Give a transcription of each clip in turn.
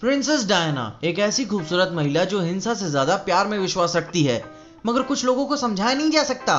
Princess Diana एक ऐसी खूबसूरत महिला जो हिंसा से ज्यादा प्यार में विश्वास रखती है, मगर कुछ लोगों को समझाया नहीं जा सकता,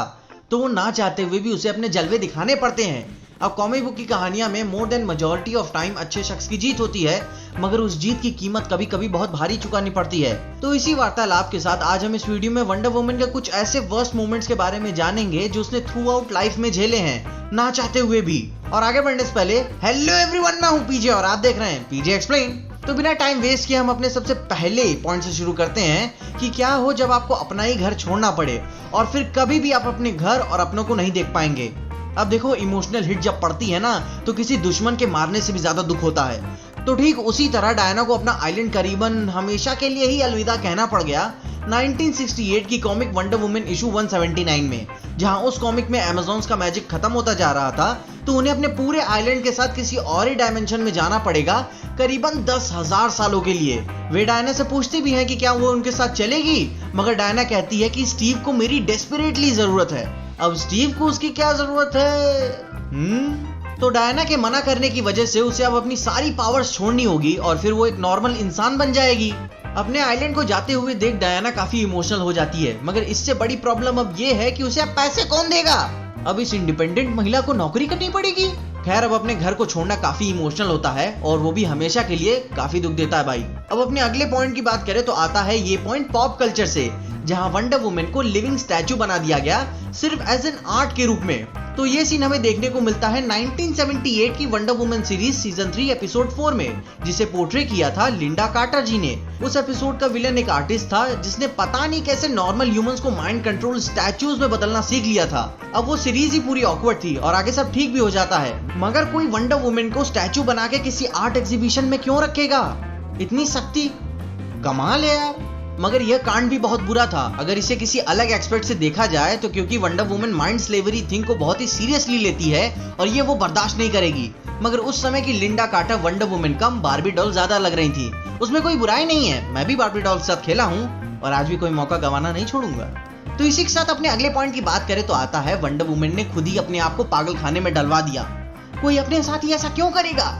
तो वो ना चाहते हुए भी उसे अपने जलवे दिखाने पड़ते हैं। अब कॉमिक बुक की कहानियां में more than majority of time अच्छे शख्स की जीत होती है, मगर उस जीत की कीमत कभी कभी बहुत भारी चुकानी पड़ती है। तो इसी वार्तालाप के साथ आज हम इस वीडियो में वंडर वुमन के कुछ ऐसे वर्स्ट मोमेंट्स के बारे में जानेंगे जो उसने थ्रू आउट लाइफ में झेले हैं, ना चाहते हुए भी। और आगे बढ़ने से पहले हेलो एवरीवन, मैं हूं पीजे और आप देख रहे हैं पीजे एक्सप्लेन। तो बिना टाइम वेस्ट किए हम अपने सबसे पहले पॉइंट से शुरू करते हैं कि क्या हो जब आपको अपना ही घर छोड़ना पड़े और फिर कभी भी आप अपने घर और अपनों को नहीं देख पाएंगे। अब देखो, इमोशनल हिट जब पड़ती है ना, तो किसी दुश्मन के मारने से भी ज्यादा दुख होता है। तो ठीक उसी तरह डायना को अपना आइलैंड करीबन हमेशा के लिए ही अलविदा कहना पड़ गया 1968 की कॉमिक वंडर वुमन इशू 179 में। जहां उस कॉमिक में अमेज़न्स का मैजिक खत्म होता जा रहा था, तो उन्हें अपने पूरे आइलैंड के साथ किसी और ही डायमेंशन में जाना पड़ेगा करीबन 10,000 सालों के लिए। वे डायना से पूछती भी हैं कि क्या वो उनके साथ चलेगी, मगर डायना कहती है कि स्टीव को मेरी डेस्परेटली जरूरत है। अब स्टीव को उसकी क्या जरूरत है? तो डायना के मना करने की वजह से उसे अब अपनी सारी पावर्स छोड़नी होगी और फिर वो एक नॉर्मल इंसान बन जाएगी। अपने आइलैंड को जाते हुए देख डायना काफी इमोशनल हो जाती है, मगर इससे बड़ी प्रॉब्लम अब ये है कि उसे अब पैसे कौन देगा। अब इस इंडिपेंडेंट महिला को नौकरी करनी पड़ेगी। खैर, अब अपने घर को छोड़ना काफी इमोशनल होता है और वो भी हमेशा के लिए काफी दुख देता है भाई। अब अपने अगले पॉइंट की बात करें तो आता है ये पॉइंट पॉप कल्चर से, जहां वंडर वुमन को लिविंग स्टैचू बना दिया गया सिर्फ एज एन आर्ट के रूप में। तो ये सीन हमें देखने को मिलता है 1978 की wonder woman series season 3 episode 4 में, जिसे पोर्ट्रे किया था लिंडा कार्टर जी ने। उस एपिसोड का विलन एक आर्टिस्ट था जिसने पता नहीं कैसे नॉर्मल ह्यूमंस को माइंड कंट्रोल स्टैचूज में बदलना सीख लिया था। अब वो सीरीज ही पूरी ऑकवर्ड थी और आगे सब ठीक भी हो जाता है, मगर कोई वंडर वुमन को स्टैचू बना के किसी आर्ट एग्जीबिशन में क्यों रखेगा? इतनी सख्ती, कमाल है यार। मगर यह कांड भी बहुत बुरा था अगर इसे किसी अलग एक्सपर्ट से देखा जाए तो, क्योंकि wonder woman mind slavery thing को बहुत ही सीरियसली लेती है और ये वो बर्दाश्त नहीं करेगी। मगर उस समय की लिंडा कार्टर वंडर वुमन कम बार्बी डॉल ज्यादा लग रही थी। उसमें कोई बुराई नहीं है, मैं भी बार्बी डॉल के साथ खेला हूँ और आज भी कोई मौका गंवाना नहीं छोड़ूंगा। तो इसी के साथ अपने अगले पॉइंट की बात करें तो आता है वंडर वुमन ने खुद ही अपने आप को पागल खाने में डलवा दिया। कोई अपने साथ ही ऐसा क्यों करेगा?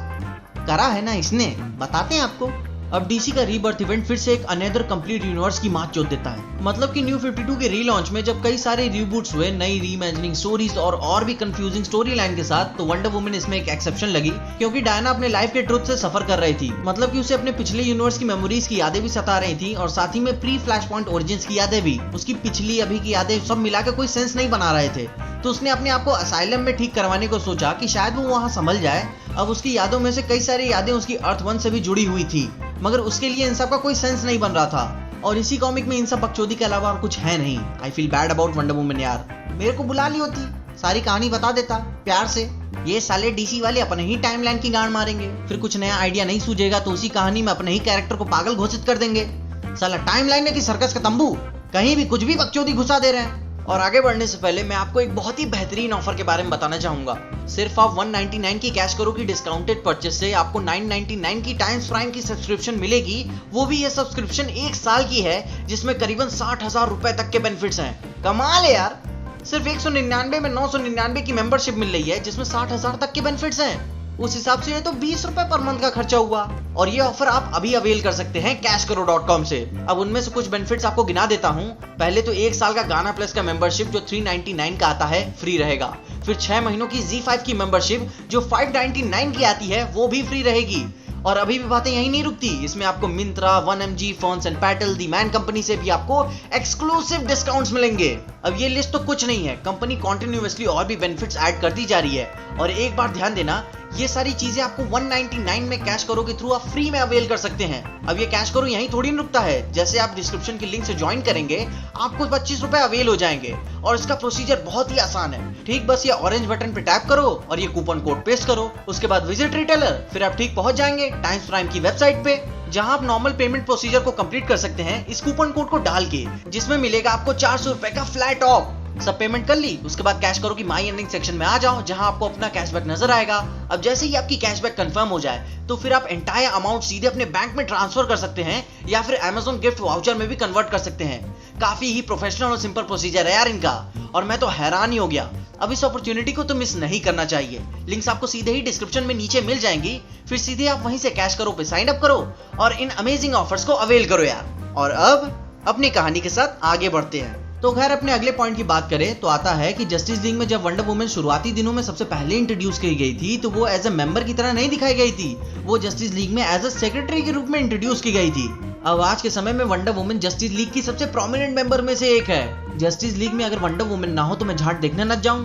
करा है ना इसने, बताते हैं आपको। अब डीसी का रीबर्थ इवेंट फिर से एक अनदर कंप्लीट यूनिवर्स की मात चोद देता है। मतलब कि न्यू 52 के रीलॉन्च में जब कई सारे रीबूट्स हुए, नई रीइमेजिनिंग स्टोरीज और भी कंफ्यूजिंग स्टोरी लाइन के साथ, तो वंडर वुमन इसमें एक एक्सेप्शन लगी, क्योंकि डायना अपने लाइफ के ट्रुथ से सफर कर रही थी। मतलब कि उसे अपने पिछले यूनिवर्स की मेमोरीज की यादें भी सता रही थी और साथ ही में प्री फ्लैश पॉइंट ओरिजिन्स की यादें भी। उसकी पिछली अभी की यादें सब मिला के कोई सेंस नहीं बना रहे थे, तो उसने अपने आप को असाइलम में ठीक करवाने को सोचा कि शायद वो वहां संभल जाए। अब उसकी यादों में से कई सारी यादें उसकी अर्थ 1 से भी जुड़ी हुई थी, मगर उसके लिए इन सब का कोई सेंस नहीं बन रहा था। और इसी कॉमिक में इन सब बकचोदी के अलावा और कुछ है नहीं। I feel bad about wonder woman यार, मेरे को बुला ली होती, सारी कहानी बता देता प्यार से। ये साले डीसी वाले अपने ही टाइमलाइन की गांड मारेंगे, फिर कुछ नया आइडिया नहीं सूझेगा तो उसी कहानी में अपने ही कैरेक्टर को पागल घोषित कर देंगे। साला टाइमलाइन है कि सर्कस का तंबू, कहीं भी कुछ भी बकचोदी घुसा दे रहे हैं। और आगे बढ़ने से पहले मैं आपको एक बहुत ही बेहतरीन ऑफर के बारे में बताना चाहूंगा। सिर्फ आप 199 की कैश करो की डिस्काउंटेड परचेस से आपको 999 की टाइम्स प्राइम की सब्सक्रिप्शन मिलेगी। वो भी ये सब्सक्रिप्शन 1 साल की है, जिसमें करीबन 60,000 रुपए तक के बेनिफिट्स हैं। कमाल है यार, सिर्फ 199 में 999 की मेंबरशिप मिल रही है, जिसमें 60,000 तक के बेनिफिट्स हैं। उस हिसाब से ये तो 20 रुपए पर मंथ का खर्चा हुआ। और ये ऑफर आप अभी अवेल कर सकते हैं cashkaro.com से। अब उनमें से कुछ बेनिफिट्स आपको गिना देता हूँ। पहले तो 1 साल का गाना प्लस का मेंबरशिप जो 399 का आता है फ्री रहेगा। फिर 6 महीनों की Z5 की मेंबरशिप जो 599 की आती है वो भी फ्री रहेगी। और अभी भी बातें यही नहीं रुकती, इसमें आपको Myntra, 1MG, fawns and petal, the man company से भी आपको एक्सक्लूसिव डिस्काउंट्स मिलेंगे। अब ये लिस्ट तो कुछ नहीं है, कंपनी कॉन्टिन्यूअसली और भी बेनिफिट्स ऐड करती जा रही है। और एक बार ध्यान देना, ये सारी चीजें आपको 199 में कैश करो के थ्रू आप फ्री में अवेल कर सकते हैं। अब ये कैश करो यहीं थोड़ी रुकता है, जैसे आप डिस्क्रिप्शन की लिंक से ज्वाइन करेंगे आपको 25 रुपए अवेल हो जाएंगे। और इसका प्रोसीजर बहुत ही आसान है। ठीक बस ये ऑरेंज बटन पे टैप करो और ये कूपन कोड पेस्ट करो, उसके बाद विजिट रिटेलर, फिर आप ठीक पहुंच जाएंगे टाइम्स प्राइम की वेबसाइट पे, जहां आप नॉर्मल पेमेंट प्रोसीजर को कंप्लीट कर सकते हैं इस कूपन कोड को डाल के, जिसमें मिलेगा आपको 400 रुपए का फ्लैट ऑफ। सब पेमेंट कर ली, उसके बाद कैश करो कि माई अर्निंग सेक्शन में आ जाओ, जहां आपको अपना कैशबैक नजर आएगा। अब जैसे ही आपकी कैशबैक कंफर्म हो जाए तो फिर आप एंटायर अमाउंट सीधे अपने बैंक में ट्रांसफर कर सकते हैं या फिर Amazon गिफ्ट वाउचर में भी कन्वर्ट कर सकते हैं। काफी ही प्रोफेशनल और सिंपल प्रोसीजर है यार इनका। और मैं तो हैरान ही हो गया। अब इस अपॉर्चुनिटी को तो मिस नहीं करना चाहिए। लिंक्स आपको सीधे ही डिस्क्रिप्शन में नीचे मिल जाएंगी, फिर सीधे आप वहीं से कैश करो पे साइन अप करो और इन अमेजिंग ऑफर्स को अवेल करो यार। और अब अपनी कहानी के साथ आगे बढ़ते हैं। तो खैर अपने अगले पॉइंट की बात करें तो आता है कि जस्टिस लीग में जब वंडर वुमन शुरुआती दिनों में सबसे पहले इंट्रोड्यूस की गई थी तो वो एज अ मेंबर की तरह नहीं दिखाई गई थी, वो जस्टिस लीग में एज अ सेक्रेटरी के रूप में इंट्रोड्यूस की गई थी। अब आज के समय में वंडर वुमन जस्टिस लीग की सबसे प्रोमिनेंट मेंबर में से एक है। जस्टिस लीग में अगर वंडर वुमन ना हो तो मैं झाट देखने न जाऊं,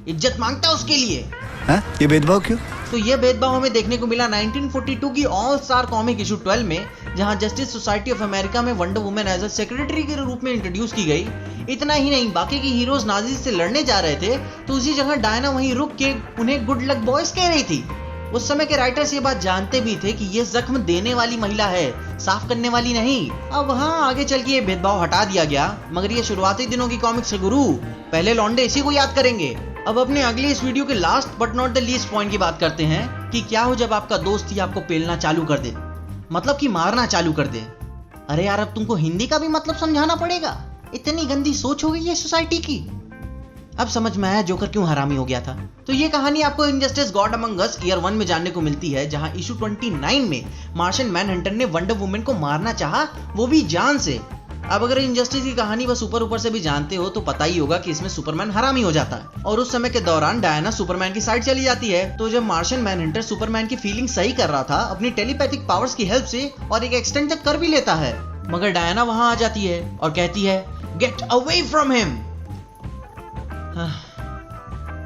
इज्जत मांगता उसके लिए। ये भेदभाव क्यों? तो ये भेदभाव हमें देखने को मिला 1942 की ऑल स्टार कॉमिक इशू 12 में, जहां जस्टिस सोसाइटी ऑफ अमेरिका में Wonder Woman as a secretary के रूप में इंट्रोड्यूस की गई। इतना ही नहीं, बाकी की हीरोज नाजी से लड़ने जा रहे थे तो उसी जगह डायना वहीं रुक के उन्हें गुड लक बॉयज कह रही थी। उस समय के राइटर्स ये बात जानते भी थे कि ये जख्म देने वाली महिला है, साफ करने वाली नहीं। अब हाँ, आगे चल के ये भेदभाव हटा दिया गया, मगर ये शुरुआती दिनों की कॉमिक्स है गुरु, पहले लौंडे इसी को याद करेंगे। अब अपने अगले इस वीडियो के last but not the least point की बात करते हैं कि क्या हो जब आपका दोस्त ही आपको पेलना चालू कर दे, मतलब कि मारना चालू कर दे। अरे यार, अब तुमको हिंदी का भी मतलब समझाना पड़ेगा, इतनी गंदी सोच हो गई है सोसाइटी की। अब समझ में आया जोकर क्यों हरामी हो गया था। तो ये कहानी आपको इनजस्टिस गॉड अमंग अस ईयर 1 में जानने को मिलती है, जहां इशू 29 में मार्शियन मैनहंटर ने वंडर वुमन को मारना चाहा, वो भी जान से। अब अगर इनजस्टिस की कहानी बस ऊपर ऊपर से भी जानते हो तो पता ही होगा कि इसमें सुपरमैन हरामी हो जाता है और उस समय के दौरान डायना सुपरमैन की साइड चली जाती है। तो जब मार्शियन मैनहंटर सुपरमैन की फीलिंग सही कर रहा था अपनी टेलीपैथिक पावर्स की हेल्प से और एक एक्सटेंड तक कर भी लेता है, मगर डायना वहां आ जाती है और कहती है गेट अवे फ्रॉम हिम।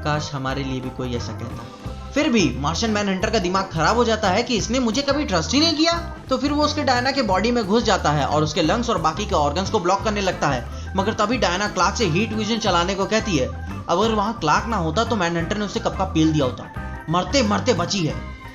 काश हमारे लिए भी कोई ऐसा कहता। फिर भी मार्शियन मैनहंटर का दिमाग खराब हो जाता है कि इसने मुझे कभी ट्रस्ट ही नहीं किया। तो फिर वो उसके डायना के बॉडी में घुस जाता है और उसके लंग्स और बाकी के ऑर्गन्स को ब्लॉक करने लगता है। मगर तभी डायना क्लार्क से हीट विजन चलाने को कहती है। अगर वहां क्लार्क ना होता तो मैनहंटर ने उसे कब का पील दिया होता, मरते मरते बची है।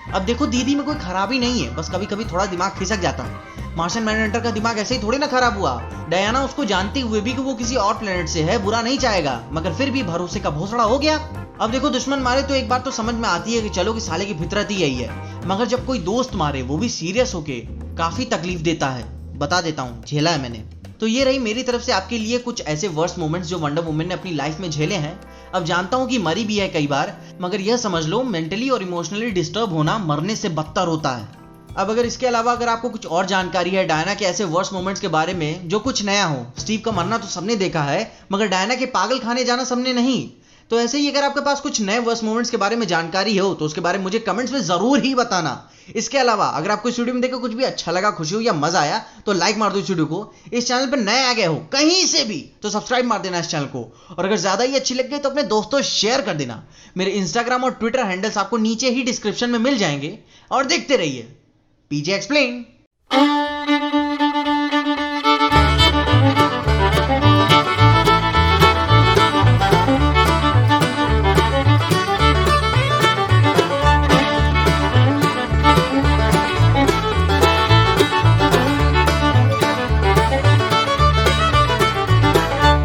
अब देखो, दीदी में कोई खराबी नहीं है, बस कभी कभी थोड़ा दिमाग खिसक जाता है। मार्शियन मैनहंटर का दिमाग ऐसे ही थोड़ी ना खराब हुआ। डायना उसको जानते हुए भी कि वो किसी और प्लेनेट से है, बुरा नहीं चाहेगा, मगर फिर भी भरोसे का भोसड़ा हो गया। अब देखो, दुश्मन मारे तो एक बात तो समझ में आती है कि चलो कि साले की फितरत ही यही है, मगर जब कोई दोस्त मारे वो भी सीरियस होके, काफी तकलीफ देता है। बता देता हूँ, झेला है मैंने। तो ये रही मेरी तरफ से आपके लिए कुछ ऐसे वर्स्ट मोमेंट्स जो वंडर वुमन ने अपनी लाइफ में झेले हैं। अब जानता हूँ कि मरी भी है कई बार, मगर यह समझ लो मेंटली और इमोशनली डिस्टर्ब होना मरने से बदतर होता है। अब अगर इसके अलावा अगर आपको कुछ और जानकारी है डायना के ऐसे वर्स्ट मोमेंट्स के बारे में जो कुछ नया हो, स्टीव का मरना तो सबने देखा है, मगर डायना के पागल खाने जाना सबने नहीं। तो ऐसे ही अगर आपके पास कुछ नए वर्स्ट मोमेंट्स के बारे में जानकारी हो तो उसके बारे में मुझे कमेंट्स में जरूर ही बताना। इसके अलावा अगर आपको इस वीडियो में देखकर कुछ भी अच्छा लगा, खुशी हो या मजा आया तो लाइक मार दो इस वीडियो को। इस चैनल पर नए आ गए हो कहीं से भी तो सब्सक्राइब मार देना इस चैनल को, और अगर ज्यादा ही अच्छी लग गई तो अपने दोस्तों शेयर कर देना। मेरे इंस्टाग्राम और ट्विटर हैंडल्स आपको नीचे ही डिस्क्रिप्शन में मिल जाएंगे और देखते रहिए पीजे एक्सप्लेन।